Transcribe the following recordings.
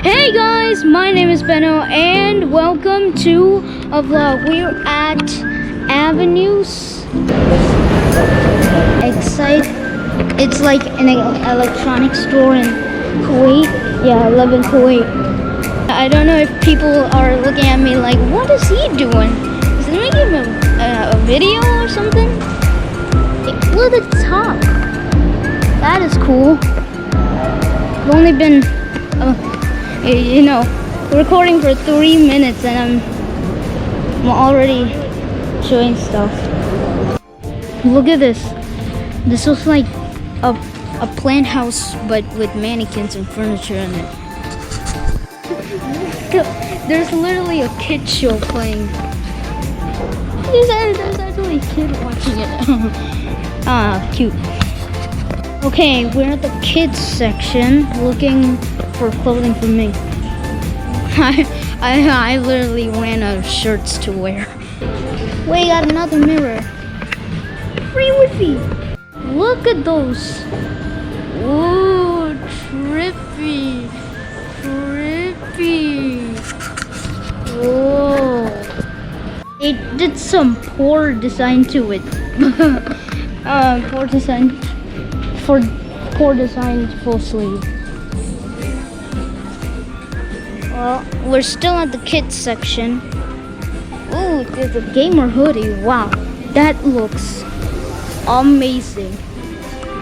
Hey guys, my name is Benno and welcome to a vlog. We're at Avenues. It's like an electronic store in Kuwait. Yeah, I live in Kuwait. I don't know if people are looking at me like, what is he doing? Is he making a video or something? Look at the top. That is cool. I've only been, recording for 3 minutes and I'm already showing stuff. Look at this. This looks like a plant house, but with mannequins and furniture in it. There's literally a kid show playing. There's actually a kid watching it. Cute. Okay, we're at the kids section looking for clothing for me. I literally ran out of shirts to wear. Wait, got another mirror. Free Wi-Fi. Look at those. Ooh, trippy. Whoa. They did some poor design to it. Poor design full sleeve. Well, we're still at the kids section. Ooh, there's a gamer hoodie. Wow, that looks amazing.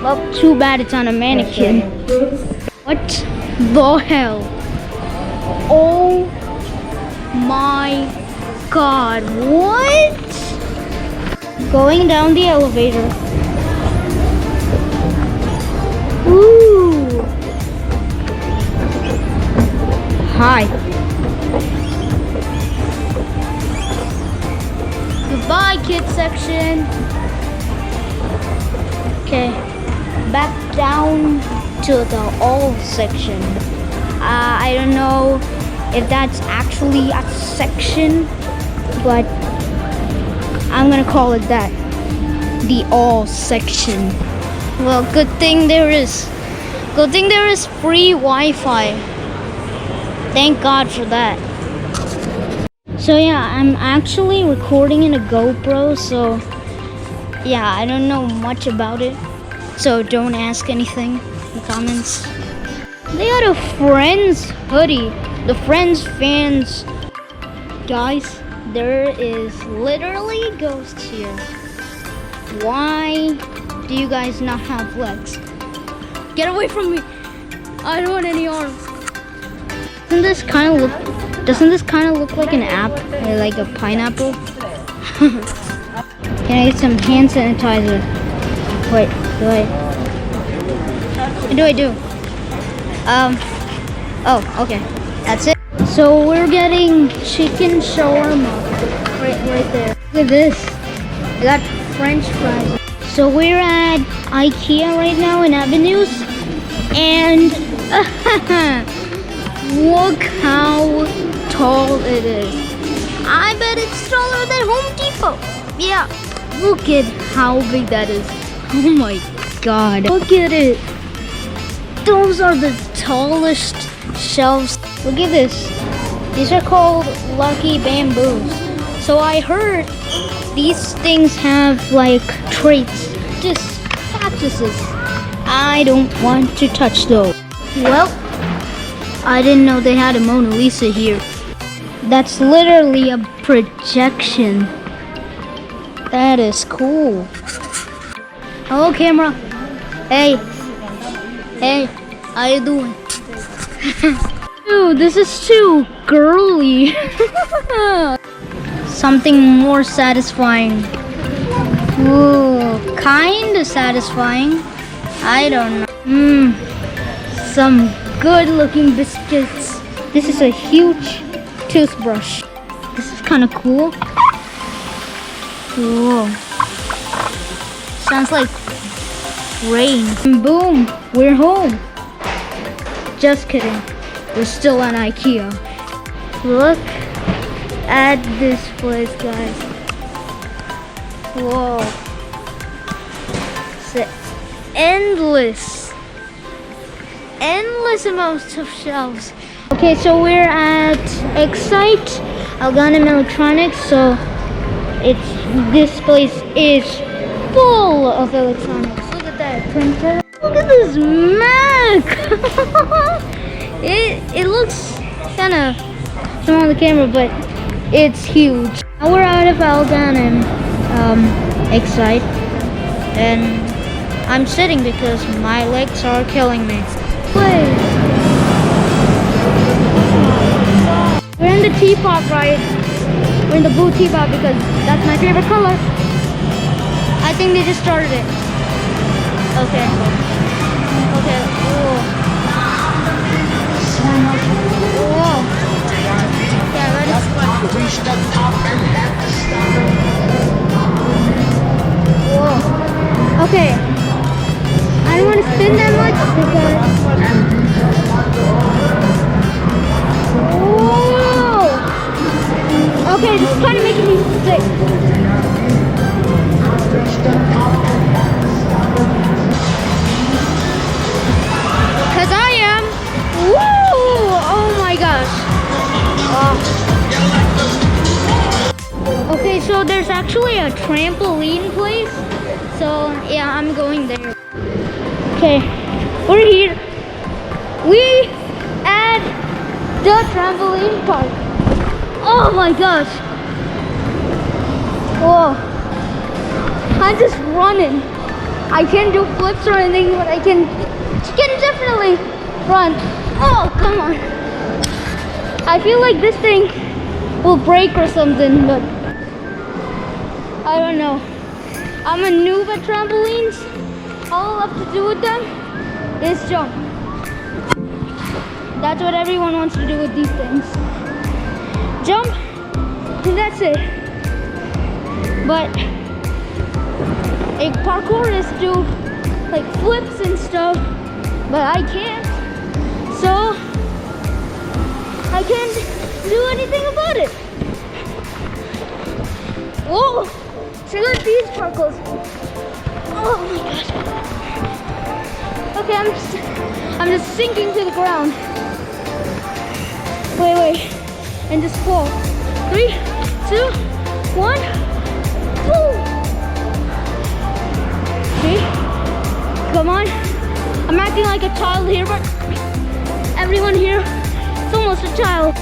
Well, too bad it's on a mannequin. What the hell? Oh my god, what? Going down the elevator. Ooh. Hi. Goodbye, kids section. Okay, back down to the all section. I don't know if that's actually a section, but I'm gonna call it that. The all section. Well, good thing there is free Wi-Fi. Thank God for that. So yeah, I'm actually recording in a GoPro, so yeah, I don't know much about it. So don't ask anything in the comments. They got a Friends hoodie. The Friends fans. Guys, there is literally ghosts here. Why do you guys not have legs? Get away from me! I don't want any arms. Doesn't this kind of look like an apple, like a pineapple? Can I get some hand sanitizer? Wait, what do I do? Oh, okay, that's it. So we're getting chicken shawarma right there. Look at this. I got French fries. So we're at IKEA right now in Avenues, and look how tall it is. I bet it's taller than Home Depot. Yeah, look at how big that is. Oh my god, look at it. Those are the tallest shelves. Look at this. These are called Lucky Bamboos. So I heard these things have like traits, just cactuses. I don't want to touch those. Well, I didn't know they had a Mona Lisa here. That's literally a projection. That is cool. Hello, camera. Hey, how you doing? Dude, this is too girly. Something more satisfying. Ooh, kinda satisfying. I don't know. Some good looking biscuits. This is a huge toothbrush. This is kind of cool. Cool. Sounds like rain. Boom, we're home. Just kidding. We're still on IKEA. Look at this place, guys. Whoa. It's endless amounts of shelves. Okay, so we're at Excite Alganim Electronics. So this place is full of electronics. Look at that printer. Look at this Mac. it looks kind of small on the camera, but it's huge. Now we're out of Alganim Excite, and I'm sitting because my legs are killing me. Wait. We're in the teapot ride. We're in the blue teapot because that's my favorite color. I think they just started it. Okay. Okay. Whoa. Whoa. Yeah, ready? Whoa. Okay. I don't want to spin that much because... Whoa! Okay, this is kind of making me sick. Because I am. Woo! Oh my gosh. Okay, so there's actually a trampoline place. So yeah, I'm going there. Okay, we're here. We at the trampoline park. Oh my gosh. Whoa. I'm just running. I can't do flips or anything, but I can definitely run. Oh, come on. I feel like this thing will break or something, but I don't know. I'm a noob at trampolines. All I have to do with them is jump. That's what everyone wants to do with these things. Jump, and that's it. But a parkourist do like flips and stuff, but I can't. So I can't do anything about it. Whoa! Check out these parkours. Oh my gosh. Okay, I'm just sinking to the ground. Wait. And just fall. 3, 2, 1. Boom! See? Come on. I'm acting like a child here, but everyone here is almost a child.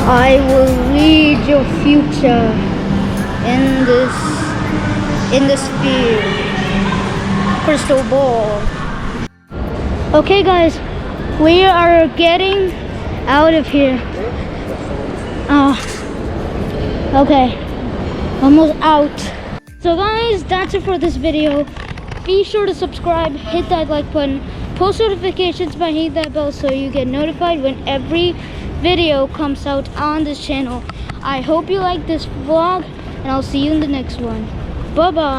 I will lead your future in this sphere. Crystal ball. Okay guys, we are getting out of here. Okay, almost out. So guys, that's it for this video. Be sure to subscribe, hit that like button, post notifications by hitting that bell so you get notified when every video comes out on this channel. I hope you like this vlog, and I'll see you in the next one. Bye bye.